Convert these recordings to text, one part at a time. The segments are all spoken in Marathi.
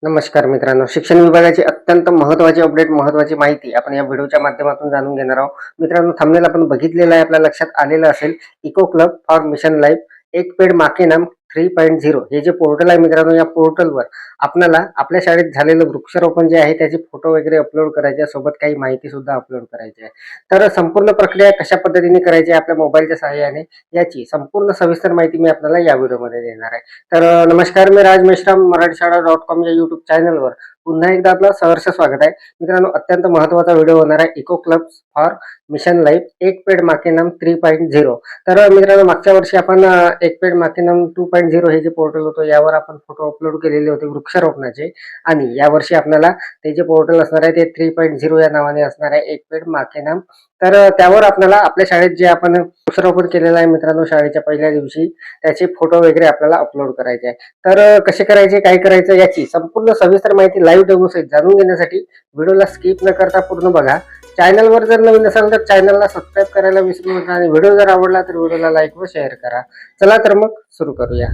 नमस्कार मित्रांनो, शिक्षण विभागाची अत्यंत महत्त्वाची अपडेट, महत्त्वाची माहिती आपण या व्हिडिओच्या माध्यमातून जाणून घेणार आहोत. मित्रांनो, थंबनेल आपण बघितलेलं आहे, आपल्या लक्षात आलेलं असेल. Eco club for mission life एक पेड माँ के नाम 3.0 हे जे पोर्टल आहे मित्रांनो, या पोर्टलवर आपल्याला आपल्या शाळेत झालेलं वृक्षारोपण जे आहे त्याचे फोटो वगैरे अपलोड करायचे आहे, सोबत काही माहिती सुद्धा अपलोड करायची आहे. तर संपूर्ण प्रक्रिया कशा पद्धतीने करायची आहे आपल्या मोबाईलच्या सहाय्याने, याची संपूर्ण सविस्तर माहिती मी आपल्याला या व्हिडिओमध्ये देणार आहे. तर नमस्कार, मी राज मेश्राम, मराठीशाळा.com या युट्यूब चॅनलवर पुन्हा एकदा आपलं सहर्ष स्वागत आहे. मित्रांनो, अत्यंत महत्त्वाचा व्हिडिओ होणार आहे eco club for mission life एक पेड माँ के नाम 3.0. तर मित्रांनो, मागच्या वर्षी आपण एक पेड माँ के नाम 2.0 हे जे पोर्टल होतं यावर आपण फोटो अपलोड केलेले होते वृक्षारोपणाचे, आणि यावर्षी आपल्याला ते जे पोर्टल असणार आहे ते 3.0 या नावाने असणार आहे, एक पेड माँ के नाम. तर त्यावर आपल्याला आपल्या शाळेत जे आपण वृक्षारोपण केलेलं आहे मित्रांनो शाळेच्या पहिल्या दिवशी, त्याचे फोटो वगैरे आपल्याला अपलोड करायचे आहे. तर कसे करायचे, काय करायचं, याची संपूर्ण सविस्तर माहिती लाईव्ह डेमो सहित जाणून घेण्यासाठी व्हिडिओला स्किप न करता पूर्ण बघा. चॅनलवर जर नवीन असाल तर चॅनलला सबस्क्राईब करायला विसरू नका, आणि व्हिडिओ जर आवडला तर व्हिडिओला लाईक व शेअर करा. चला तर मग सुरू करूया.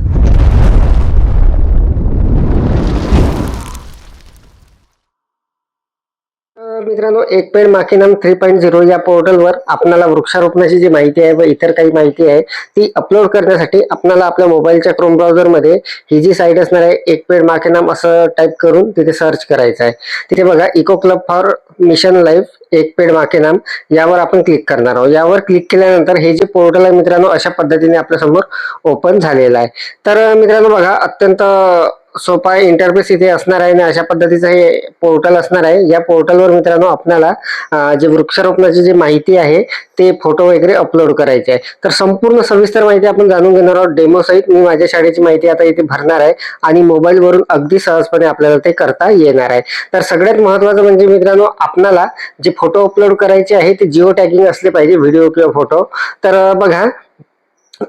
मित्रांनो, एक पेड माँ के नाम 3.0 या पोर्टलवर आपल्याला वृक्षारोपणाची जी माहिती आहे व इतर काही माहिती आहे ती अपलोड करण्यासाठी आपल्याला आपल्या मोबाईलच्या क्रोम ब्राउझरमध्ये ही जी साईट असणार आहे, एक पेड माँ के नाम असं टाईप करून तिथे सर्च करायचं आहे. तिथे बघा, eco club for mission life एक पेड माँ के नाम यावर आपण क्लिक करणार आहोत. यावर क्लिक केल्यानंतर हे जे पोर्टल आहे मित्रांनो अशा पद्धतीने आपल्यासमोर ओपन झालेलं आहे. तर मित्रांनो बघा, अत्यंत सोपा इंटरफेस इथे असणार आहे आणि अशा पद्धतीचं हे पोर्टल असणार आहे. या पोर्टलवर मित्रांनो आपल्याला जे वृक्षारोपणाची जी माहिती आहे ते फोटो वगैरे अपलोड करायचे आहे. तर संपूर्ण सविस्तर माहिती आपण जाणून घेणार आहोत डेमो सहित. मी माझ्या शाळेची माहिती आता इथे भरणार आहे आणि मोबाईलवरून अगदी सहजपणे आपल्याला ते करता येणार आहे. तर सगळ्यात महत्त्वाचं म्हणजे मित्रांनो, आपल्याला जे फोटो अपलोड करायचे आहे ते जिओ टॅगिंग असले पाहिजे, व्हिडिओ किंवा फोटो. तर बघा,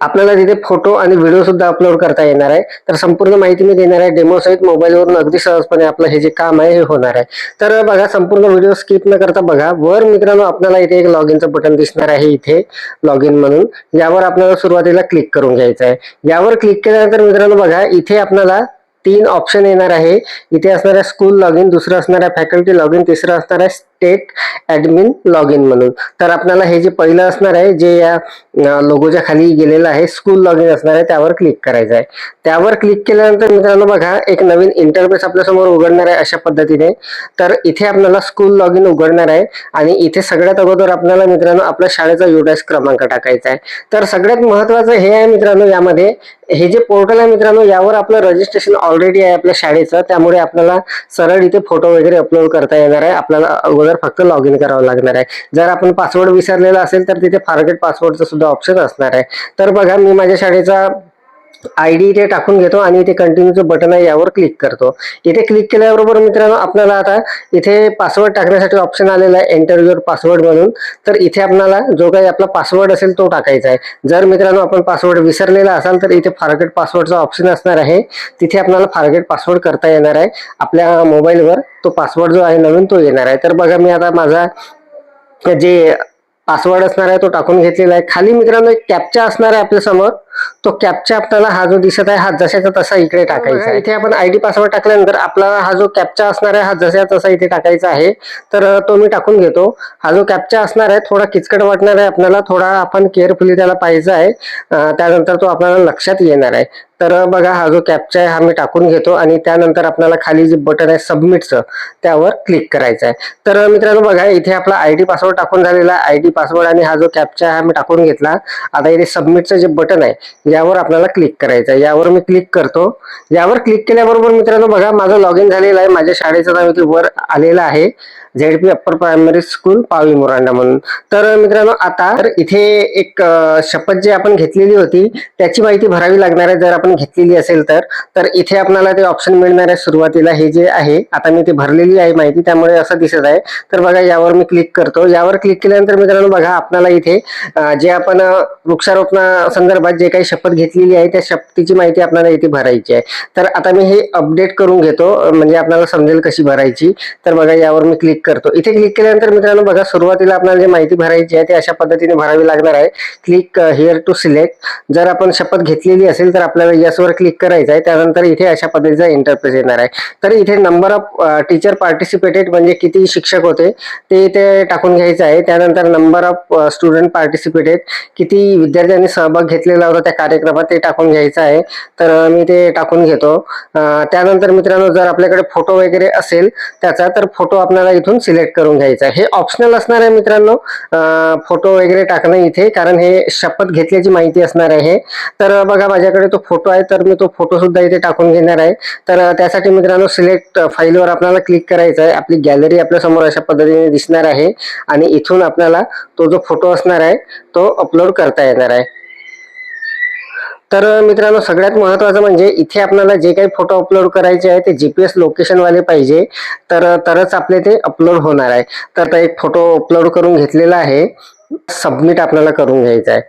आपल्याला तिथे फोटो आणि व्हिडिओ सुद्धा अपलोड करता येणार आहे. तर संपूर्ण माहिती मी देणार आहे डेमो सहित. मोबाईलवरून अगदी सहजपणे आपलं हे जे काम आहे हे होणार आहे. तर बघा, संपूर्ण व्हिडिओ स्किप न करता बघा. वर मित्रांनो आपल्याला इथे एक लॉग इनचं बटन दिसणार आहे, इथे लॉग इन म्हणून. यावर आपल्याला सुरुवातीला क्लिक करून घ्यायचं आहे. यावर क्लिक केल्यानंतर मित्रांनो बघा, इथे आपल्याला 3 ऑप्शन येणार आहे. इथे असणार आहे स्कूल लॉग इन, दुसरं असणार आहे फॅकल्टी लॉग इन, तिसरं असणार आहे स्टेट ऍडमिन लॉग इन म्हणून. तर आपल्याला हे जे पहिलं असणार आहे, जे या लोगोच्या खाली गेलेलं आहे स्कूल लॉग इन असणार आहे, त्यावर क्लिक करायचं आहे. त्यावर क्लिक केल्यानंतर मित्रांनो बघा, एक नवीन इंटरफेस आपल्यासमोर उघडणार आहे अशा पद्धतीने. तर इथे आपल्याला स्कूल लॉग इन उघडणार आहे आणि इथे सगळ्यात अगोदर आपल्याला मित्रांनो आपल्या शाळेचा UDAS क्रमांक टाकायचा आहे. तर सगळ्यात महत्त्वाचं हे आहे मित्रांनो, यामध्ये हे जे पोर्टल आहे मित्रांनो यावर आपलं रजिस्ट्रेशन ऑलरेडी आहे आपल्या शाळेचं, त्यामुळे आपल्याला सरळ इथे फोटो वगैरे अपलोड करता येणार आहे. आपल्याला अगोदर फक्त लॉग इन करावं लागणार आहे. जर आपण पासवर्ड विसरलेला असेल तर तिथे फॉरगेट पासवर्डचं सुद्धा ऑप्शन असणार आहे. तर बघा, मी माझ्या शाळेचा ID इथे टाकून घेतो आणि इथे कंटिन्यूचं बटन आहे यावर क्लिक करतो. इथे क्लिक केल्याबरोबर मित्रांनो आपल्याला आता इथे पासवर्ड टाकण्यासाठी ऑप्शन आलेला आहे, एंटर युअर पासवर्ड म्हणून. तर इथे आपल्याला जो काही आपला पासवर्ड असेल तो टाकायचा आहे. जर मित्रांनो आपण पासवर्ड विसरलेला असाल तर इथे फॉरगेट पासवर्डचा ऑप्शन असणार आहे, तिथे आपल्याला फॉरगेट पासवर्ड करता येणार आहे. आपल्या मोबाईलवर तो पासवर्ड जो आहे नवीन तो येणार आहे. तर बघा, मी आता माझा जे पासवर्ड असणार आहे तो टाकून घेतलेला आहे. खाली मित्रांनो एक कॅप्चा असणार आहे आपल्या समोर, तो कॅप्चा आपल्याला हा जो दिसत आहे हा जशाचा तसा इकडे टाकायचा आहे. इथे आपण ID पासवर्ड टाकल्यानंतर आपला हा जो कॅप्चा असणार आहे हा जसा तसा इथे टाकायचा आहे. तर तो मी टाकून घेतो. हा जो कॅप्चा असणार आहे थोडा किचकट वाटणार आहे आपल्याला, थोडा आपण केअरफुली त्याला पाहायचं आहे, त्यानंतर तो आपल्याला लक्षात येणार आहे. तर बघा, हा जो कॅप्चा आहे हा मी टाकून घेतो आणि त्यानंतर आपल्याला खाली जे बटन आहे सबमिटचं त्यावर क्लिक करायचं आहे. तर मित्रांनो बघा, इथे आपला ID पासवर्ड टाकून झालेला ID पासवर्ड आणि हा जो कॅप्चा आहे हा मी टाकून घेतला. आता इथे सबमिटचं जे बटन आहे यावर आपल्याला क्लिक करायचं आहे. यावर मी क्लिक करतो. यावर क्लिक केल्याबरोबर मित्रांनो बघा, माझं लॉग इन झालेलं आहे. माझ्या शाळेचं नाव इथे वर आलेलं आहे, ZP अप्पर प्रायमरी स्कूल पावी मोरांडा म्हणून. तर मित्रांनो आता इथे एक शपथ जी आपण घेतलेली होती त्याची माहिती भरावी लागणार आहे, जर आपण घेतलेली असेल तर. तर इथे आपल्याला ते ऑप्शन मिळणार आहे सुरुवातीला, हे जे आहे आता मी ते भरलेली आहे माहिती, त्यामुळे असं दिसत आहे. तर बघा, यावर मी क्लिक करतो. यावर क्लिक केल्यानंतर मित्रांनो बघा, आपल्याला इथे जे आपण वृक्षारोपणा संदर्भात जे काही शपथ घेतलेली आहे त्या शपथीची माहिती आपल्याला इथे भरायची आहे. तर आता मी हे अपडेट करून घेतो म्हणजे आपल्याला समजेल कशी भरायची. तर बघा, यावर मी क्लिक करतो. इथे क्लिक केल्यानंतर मित्रांनो बघा, सुरुवातीला आपल्याला जी माहिती भरायची आहे ते अशा पद्धतीने भरावी लागणार आहे. Click here to select. जर आपण शपथ घेतलेली असेल तर आपल्याला यस वर क्लिक करायचं आहे. त्यानंतर इथे अशा पद्धतीचा इंटरफेस येणार आहे. तर इथे नंबर ऑफ टीचर पार्टिसिपेटेड म्हणजे किती शिक्षक होते ते इथे टाकून घ्यायचं आहे. त्यानंतर नंबर ऑफ स्टुडंट पार्टिसिपेटेड, किती विद्यार्थ्यांनी सहभाग घेतलेला होता त्या कार्यक्रमात ते टाकून घ्यायचं आहे. तर मी ते टाकून घेतो. त्यानंतर मित्रांनो जर आपल्याकडे फोटो वगैरे असेल त्याचा, तर फोटो आपल्याला इथून सिलेक्ट करून घ्यायचा आहे. हे ऑप्शनल असणार आहे मित्रांनो, फोटो वगैरे टाकणं इथे, कारण हे शपथ घेतल्याची माहिती असणार आहे. तर बघा माझ्याकडे तो फोटो आहे, तर मी तो फोटो सुद्धा इथे टाकून घेणार आहे. तर त्यासाठी मित्रांनो सिलेक्ट फाईलवर आपल्याला क्लिक करायचं आहे. आपली गॅलरी आपल्या समोर अशा पद्धतीने दिसणार आहे आणि इथून आपल्याला तो जो फोटो असणार आहे तो अपलोड करता येणार आहे. तर मित्रांनो सगळ्यात महत्त्वाचं म्हणजे इथे आपल्याला जे काही फोटो अपलोड करायचे आहे ते जीपीएस लोकेशन वाले पाहिजे, तरच आपले ते अपलोड होणार आहे. तर आता एक फोटो अपलोड करून घेतलेला आहे, सबमिट आपल्याला करून घ्यायचा आहे.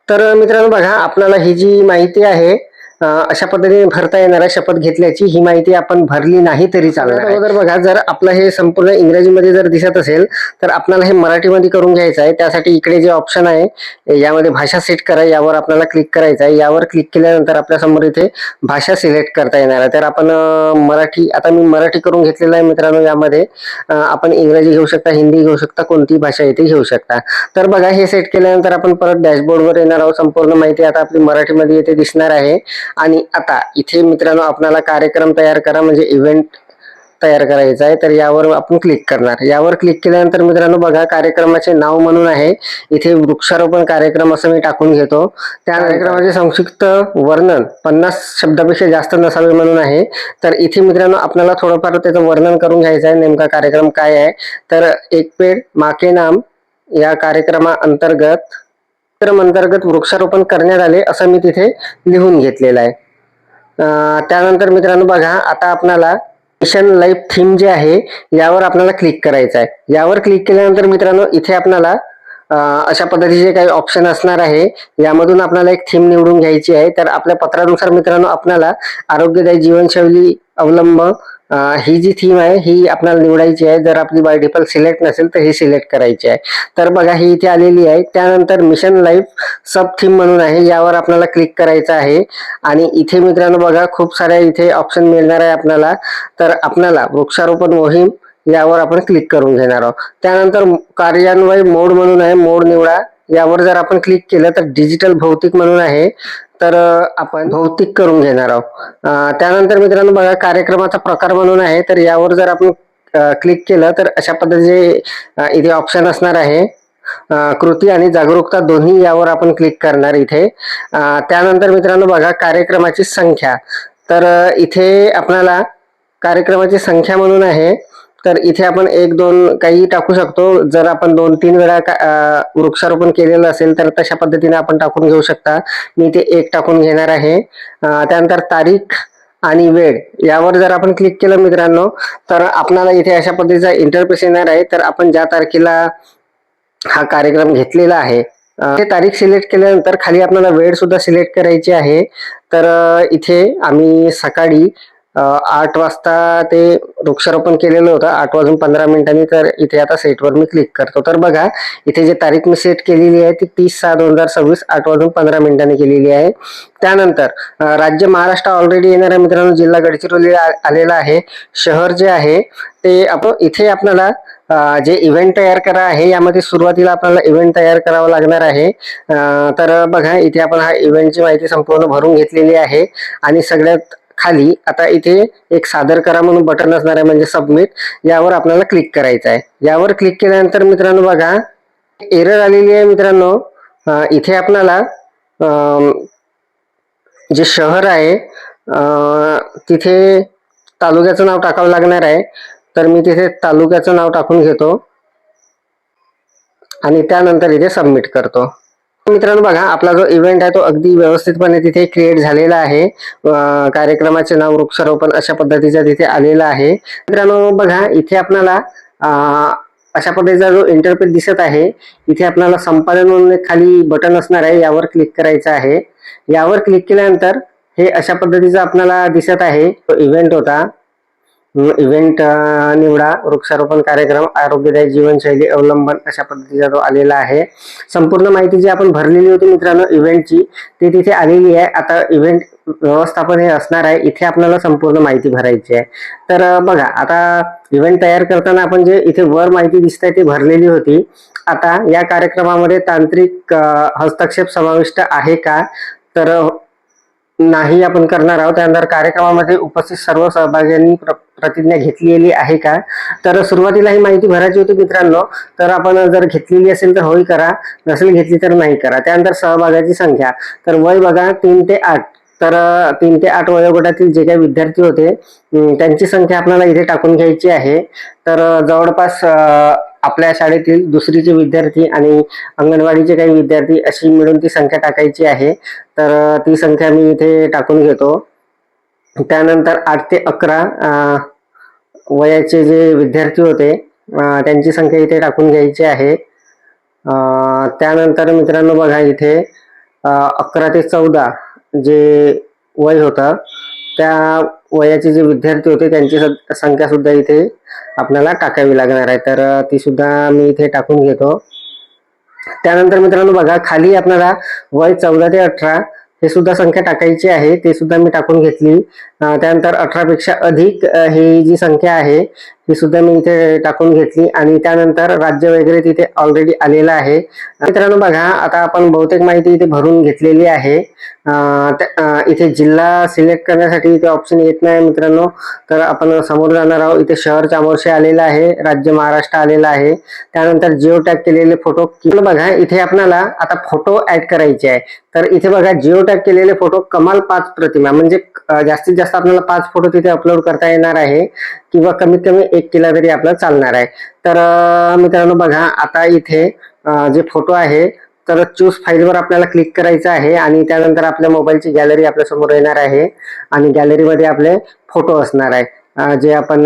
तर मित्रांनो बघा, आपल्याला ही जी माहिती आहे अशा पद्धतीने भरता येणार आहे. शपथ घेतल्याची ही माहिती आपण भरली नाही तरी चालणार आहे. बघा, जर आपलं हे संपूर्ण इंग्रजीमध्ये जर दिसत असेल तर आपल्याला हे मराठीमध्ये करून घ्यायचं आहे. त्यासाठी इकडे जे ऑप्शन आहे यामध्ये भाषा सेट करा, यावर आपल्याला क्लिक करायचं आहे. यावर क्लिक केल्यानंतर आपल्या समोर इथे भाषा सिलेक्ट करता येणार आहे. तर आपण मराठी, आता मी मराठी करून घेतलेलं आहे मित्रांनो. यामध्ये आपण इंग्रजी घेऊ शकता, हिंदी घेऊ शकता, कोणती भाषा इथे घेऊ शकता. तर बघा, हे सेट केल्यानंतर आपण परत डॅशबोर्डवर येणार आहोत. संपूर्ण माहिती आता आपली मराठीमध्ये इथे दिसणार आहे. आणि आता इथे मित्रांनो आपल्याला कार्यक्रम तयार करा म्हणजे इव्हेंट तयार करायचा आहे. तर यावर आपण क्लिक करणार. यावर क्लिक केल्यानंतर मित्रांनो बघा, कार्यक्रमाचे नाव म्हणून आहे इथे वृक्षारोपण कार्यक्रम असं मी टाकून घेतो. त्या कार्यक्रमाचे संक्षिप्त वर्णन 50 शब्दापेक्षा जास्त नसावे म्हणून आहे. तर इथे मित्रांनो आपल्याला थोडंफार त्याचं वर्णन करून घ्यायचं आहे, नेमका कार्यक्रम काय आहे. तर एक पेड माके नाम या कार्यक्रमाअंतर्गत वृक्षारोपण करण्यात आले असं मी तिथे लिहून घेतलेलं आहे. त्यानंतर मित्रांनो बघा, आता आपल्याला मिशन लाईफ थीम जे आहे यावर आपल्याला क्लिक करायचं आहे. यावर क्लिक केल्यानंतर मित्रांनो इथे आपल्याला अशा पद्धतीचे काही ऑप्शन असणार आहे. यामधून आपल्याला एक थीम निवडून घ्यायची आहे. तर आपल्या पत्रानुसार मित्रांनो आपल्याला आरोग्यदायी जीवनशैली अवलंब ही जी थीम आहे ही आपल्याला निवडायची आहे. जर आपली बाय डिफॉल्ट सिलेक्ट नसेल तर ही सिलेक्ट करायची आहे. तर बघा, ही इथे आलेली आहे. त्यानंतर मिशन लाईफ सब थीम म्हणून आहे, यावर आपल्याला क्लिक करायचं आहे. आणि इथे मित्रांनो बघा, खूप साऱ्या इथे ऑप्शन मिळणार आहे आपल्याला. तर आपल्याला वृक्षारोपण मोहीम यावर आपण क्लिक करून घेणार आहोत. त्यानंतर कार्यान्वयन मोड म्हणून आहे, मोड निवडा. यावर जर आपण क्लिक केलं तर डिजिटल भौतिक म्हणून आहे, तर आपण भौतिक करून घेणार आहोत. त्यानंतर मित्रांनो बघा, कार्यक्रमाचा प्रकार म्हणून आहे. तर यावर जर आपण क्लिक केलं तर अशा पद्धतीचे इथे ऑप्शन असणार आहे. कृती आणि जागरूकता दोन्ही यावर आपण क्लिक करणार इथे. त्यानंतर मित्रांनो बघा, कार्यक्रमाची संख्या. तर इथे आपल्याला कार्यक्रमाची संख्या म्हणून आहे. तर इथे आपण 1-2 काही टाकू शकतो. जर आपण 2-3 वेळा वृक्षारोपण केलेलं असेल तर तशा पद्धतीने आपण टाकून घेऊ शकता. मी ते 1 टाकून घेणार आहे. त्यानंतर तारीख आणि वेळ यावर जर आपण क्लिक केलं मित्रांनो तर आपल्याला इथे अशा पद्धतीचा इंटरफेस येणार आहे. तर आपण ज्या तारखेला हा कार्यक्रम घेतलेला आहे ते तारीख सिलेक्ट केल्यानंतर खाली आपल्याला वेळ सुद्धा सिलेक्ट करायची आहे. तर इथे आम्ही सकाळी 8 वाजता ते वृक्षारोपण केलेलं होतं, 8:15 तर इथे आता सेटवर मी क्लिक करतो. तर बघा, इथे जे तारीख मी सेट केलेली आहे ती 30/6/2026 8:15 केलेली आहे. त्यानंतर राज्य महाराष्ट्र ऑलरेडी येणार आहे मित्रांनो. जिल्हा गडचिरोली आलेला आहे. शहर जे आहे ते आपण इथे आपल्याला जे इव्हेंट तयार करा आहे यामध्ये सुरुवातीला आपल्याला इव्हेंट तयार करावा लागणार आहे. तर बघा, इथे आपण हा इव्हेंटची माहिती संपूर्ण भरून घेतलेली आहे. आणि सगळ्यात खाली आता इथे एक सादर करा म्हणून बटन असणार आहे म्हणजे सबमिट. यावर आपल्याला क्लिक करायचं आहे. यावर क्लिक केल्यानंतर मित्रांनो बघा, एरर आलेली आहे मित्रांनो. इथे आपल्याला जे शहर आहे तिथे तालुक्याचं नाव टाकावं लागणार आहे. तर मी तिथे तालुक्याचं नाव टाकून घेतो आणि त्यानंतर इथे सबमिट करतो. मित्रांनो बघा, आपला जो इव्हेंट आहे तो अगदी व्यवस्थितपणे तिथे क्रिएट झालेला आहे. कार्यक्रमाचे नाव वृक्षारोपण अशा पद्धतीचा तिथे आलेला आहे. मित्रांनो बघा, इथे आपल्याला अशा पद्धतीचा जो इंटरफेस दिसत आहे इथे आपल्याला संपादन म्हणून एक खाली बटन असणार आहे, यावर क्लिक करायचं आहे. यावर क्लिक केल्यानंतर हे अशा पद्धतीचं आपल्याला दिसत आहे. तो इव्हेंट होता इव्हेंट निवडा, वृक्षारोपण कार्यक्रम, आरोग्यदायी जीवनशैली अवलंबन, अशा पद्धतीचा तो आलेला आहे. संपूर्ण माहिती जी आपण भरलेली होती मित्रांनो इव्हेंटची, ती तिथे आलेली आहे. आता इव्हेंट व्यवस्थापन हे असणार आहे, इथे आपल्याला संपूर्ण माहिती भरायची आहे. तर बघा, आता इव्हेंट तयार करताना आपण जे इथे वर माहिती दिसते ती भरलेली होती. आता या कार्यक्रमामध्ये तांत्रिक हस्तक्षेप समाविष्ट आहे का, तर नाही आपण करणार आहोत. त्यानंतर कार्यक्रमामध्ये उपस्थित सर्व सहभाग्यांनी प्रतिज्ञा घेतलेली आहे का, तर सुरुवातीला ही माहिती भरायची होती मित्रांनो. तर आपण जर घेतलेली असेल तर होय करा, नसेल घेतली तर नाही करा. त्यानंतर सहभागाची संख्या, तर वय बघा 3 ते 8. तर 3 ते 8 वयोगटातील जे काही विद्यार्थी होते त्यांची संख्या आपल्याला इथे टाकून घ्यायची आहे. तर जवळपास आपल्या शाळेतील दुसरीचे विद्यार्थी आणि अंगणवाडीचे काही विद्यार्थी अशी मिळून ती संख्या टाकायची आहे. तर ती संख्या मी इथे टाकून घेतो. त्यानंतर 8 ते 11 वयाचे जे विद्यार्थी होते त्यांची संख्या इथे टाकून घ्यायची आहे. त्यानंतर मित्रांनो बघा इथे 11 ते 14 जे वय होतं त्या वयाचे जे विद्यार्थी होते त्यांची संख्या सुद्धा इथे आपल्याला टाकावी लागणार आहे. तर ती सुद्धा मी इथे टाकून घेतो. त्यानंतर मित्रांनो बघा खाली आपल्याला वय 14 ते 18 हे सुद्धा संख्या टाकायची आहे, ते सुद्धा मी टाकून घेतली. त्यानंतर 18 पेक्षा अधिक ही जी संख्या आहे ही सुद्धा मी इथे टाकून घेतली आणि त्यानंतर राज्य वगैरे तिथे ऑलरेडी आलेलं आहे. मित्रांनो बघा, आता आपण बहुतेक माहिती इथे भरून घेतलेली आहे. इथे जिल्हा सिलेक्ट करण्यासाठी इथे ऑप्शन येत नाही मित्रांनो. तर आपण समोर जाणार आहोत. इथे शहर चामोर्शी आलेलं आहे, राज्य महाराष्ट्र आलेलं आहे. त्यानंतर जिओ टॅग केलेले फोटो बघा, इथे आपल्याला आता फोटो ऍड करायचे आहे. तर इथे बघा जिओ टॅग केलेले फोटो कमाल 5 प्रतिमा, म्हणजे जास्तीत जास्त आपल्याला 5 फोटो तिथे अपलोड करता येणार आहे किंवा कमीत कमी 1 केला तरी आपल्याला चालणार आहे. तर मित्रांनो बघा, आता इथे जे फोटो आहे तर चूज फाईलवर आपल्याला क्लिक करायचं आहे आणि त्यानंतर आपल्या मोबाईलची गॅलरी आपल्या समोर येणार आहे आणि गॅलरीमध्ये आपले फोटो असणार आहे जे आपण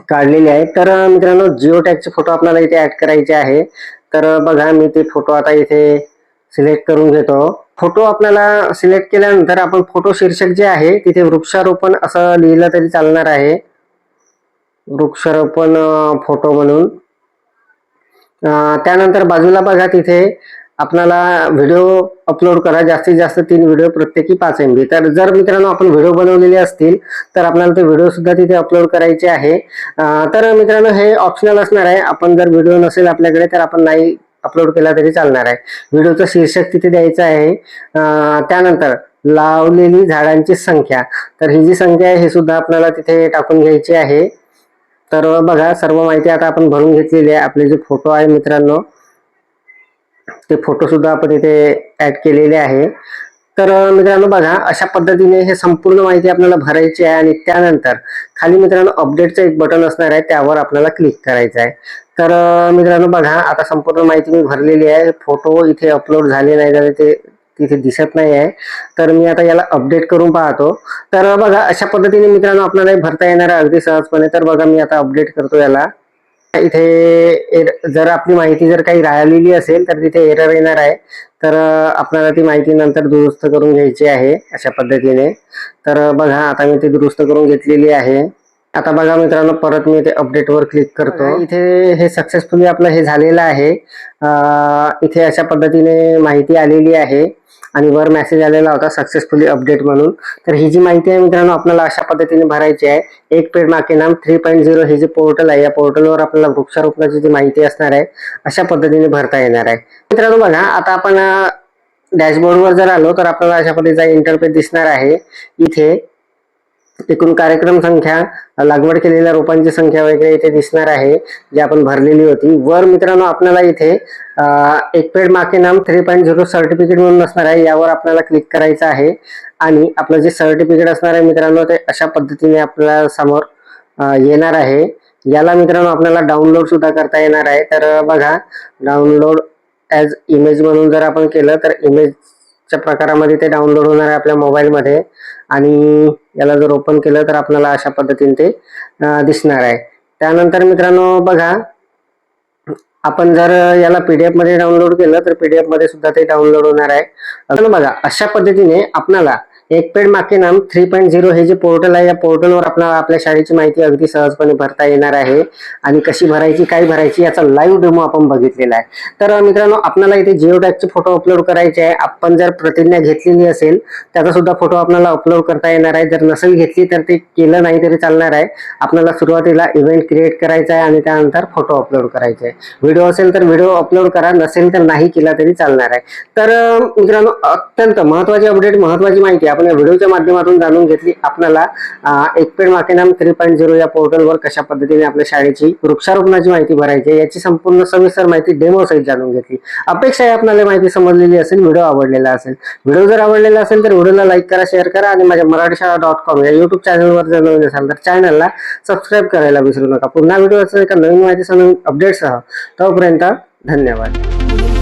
काढलेले आहे. तर मित्रांनो जिओ टॅगचे फोटो आपल्याला इथे ऍड करायचे आहे. तर बघा मी ते फोटो आता इथे सिलेक्ट करून घेतो. फोटो आपल्याला सिलेक्ट केल्यानंतर आपण फोटो शीर्षक जे आहे तिथे वृक्षारोपण असं लिहिलं तरी चालणार आहे, वृक्षारोपण फोटो म्हणून. त्यानंतर बाजूला बघा तिथे आपल्याला व्हिडिओ अपलोड करा, जास्तीत जास्त 3 व्हिडिओ प्रत्येकी 5 MB. तर जर मित्रांनो आपण व्हिडिओ बनवलेले असतील तर आपल्याला ते व्हिडिओ सुद्धा तिथे अपलोड करायचे आहे. तर मित्रांनो हे ऑप्शनल असणार आहे. आपण जर व्हिडिओ नसेल आपल्याकडे तर आपण नाही अपलोड केला तरी चालणार आहे. व्हिडिओचं शीर्षक तिथे द्यायचं आहे. त्यानंतर लावलेली झाडांची संख्या, तर ही जी संख्या आहे हे सुद्धा आपल्याला तिथे टाकून घ्यायची आहे. तर बघा सर्व माहिती आता आपण भरून घेतलेली आहे. आपले जे फोटो आहे मित्रांनो ते फोटो सुद्धा आपण इथे ऍड केलेले आहे. तर मित्रांनो बघा अशा पद्धतीने हे संपूर्ण माहिती आपल्याला भरायची आहे आणि त्यानंतर खाली मित्रांनो अपडेटचं एक बटन असणार आहे, त्यावर आपल्याला क्लिक करायचं आहे. तर मित्रांनो बघा आता संपूर्ण माहिती मी भरलेली आहे. फोटो इथे अपलोड झाले नाही झाले ते तिथे दिसत नाही आहे. तर मी आता याला अपडेट करून पाहतो. तर बघा अशा पद्धतीने मित्रांनो आपल्याला भरता येणार आहे अगदी सहजपणे. तर बघा मी आता अपडेट करतो याला. इथे जर आपली माहिती जर काही राहिलेली असेल तर तिथे एरर येणार आहे. तर आपल्याला ती माहिती नंतर दुरुस्त करून घ्यायची आहे अशा पद्धतीने. तर बघा आता मी ती दुरुस्त करून घेतलेली आहे. आता बघा मित्रांनो परत मी इथे अपडेट वर क्लिक करतो. इथे हे सक्सेसफुली आपलं हे झालेलं आहे. इथे अशा पद्धतीने माहिती आलेली आहे आणि वर मेसेज आलेला होता सक्सेसफुली अपडेट म्हणून. तर ही जी माहिती आहे मित्रांनो आपल्याला अशा पद्धतीने भरायची आहे. एक पेड माँ के नाम 3.0 हे जे पोर्टल आहे या पोर्टलवर आपल्याला वृक्षारोपणाची जी माहिती असणार आहे अशा पद्धतीने भरता येणार आहे. मित्रांनो बघा आता आपण डॅशबोर्डवर जर आलो तर आपल्याला अशा पद्धतीचा इंटरफेस दिसणार आहे. इथे एकूण कार्यक्रम संख्या, लागवड केलेल्या रोपांची संख्या वगैरे इथे दिसणार आहे जी आपण भरलेली होती. वर मित्रांनो आपल्याला इथे एक पेड माँ के नाम 3.0 सर्टिफिकेट म्हणून असणार आहे, यावर आपल्याला क्लिक करायचं आहे आणि आपलं जे सर्टिफिकेट असणार आहे मित्रांनो ते अशा पद्धतीने आपल्या समोर येणार आहे. याला मित्रांनो आपल्याला डाउनलोड सुद्धा करता येणार आहे. तर बघा डाउनलोड ॲज इमेज म्हणून जर आपण केलं तर इमेजच्या प्रकारामध्ये ते डाउनलोड होणार आहे आपल्या मोबाईलमध्ये आणि याला जर ओपन केलं तर आपल्याला अशा पद्धतीने ते दिसणार आहे. त्यानंतर मित्रांनो बघा आपण जर याला PDF मध्ये डाउनलोड केलं तर PDF मध्ये सुद्धा ते डाउनलोड होणार आहे. बघा अशा पद्धतीने आपल्याला एक पेड माके नाम 3.0 हे जे पोर्टल आहे, या पोर्टलवर आपल्याला आपल्या शाळेची माहिती अगदी सहजपणे भरता येणार आहे आणि कशी भरायची, काय भरायची याचा लाईव्ह डेमो आपण बघितलेला आहे. तर मित्रांनो, आपल्याला इथे जिओ टॅगचे फोटो अपलोड करायचे आहे. आपण जर प्रतिज्ञा घेतलेली असेल त्याचा सुद्धा फोटो आपल्याला अपलोड करता येणार आहे. जर नसेल घेतली तर ते केलं नाही तरी चालणार आहे. आपल्याला सुरुवातीला इव्हेंट क्रिएट करायचा आहे आणि त्यानंतर फोटो अपलोड करायचे आहे. व्हिडिओ असेल तर व्हिडिओ अपलोड करा, नसेल तर नाही केला तरी चालणार आहे. तर मित्रांनो, अत्यंत महत्त्वाची अपडेट, महत्त्वाची माहिती आपण या व्हिडिओच्या माध्यमातून जाणून घेतली. आपल्याला एक पेड माकेनाम 3.0 या पोर्टलवर कशा पद्धतीने आपल्या शाळेची वृक्षारोपणाची माहिती भरायची आहे याची संपूर्ण सविस्तर माहिती डेमो सहित जाणून घेतली. अपेक्षा आहे आपल्याला माहिती समजलेली असेल, व्हिडिओ आवडलेला असेल. व्हिडिओ जर आवडलेला असेल तर व्हिडिओला लाईक करा, शेअर करा आणि माझ्या मराठीशाळा.com या युट्यूब चॅनलवर जर नवीन असाल तर चॅनलला सबस्क्राईब करायला विसरू नका. पुन्हा व्हिडिओ एका नवीन माहितीसह, नवीन अपडेटसह. तोपर्यंत धन्यवाद.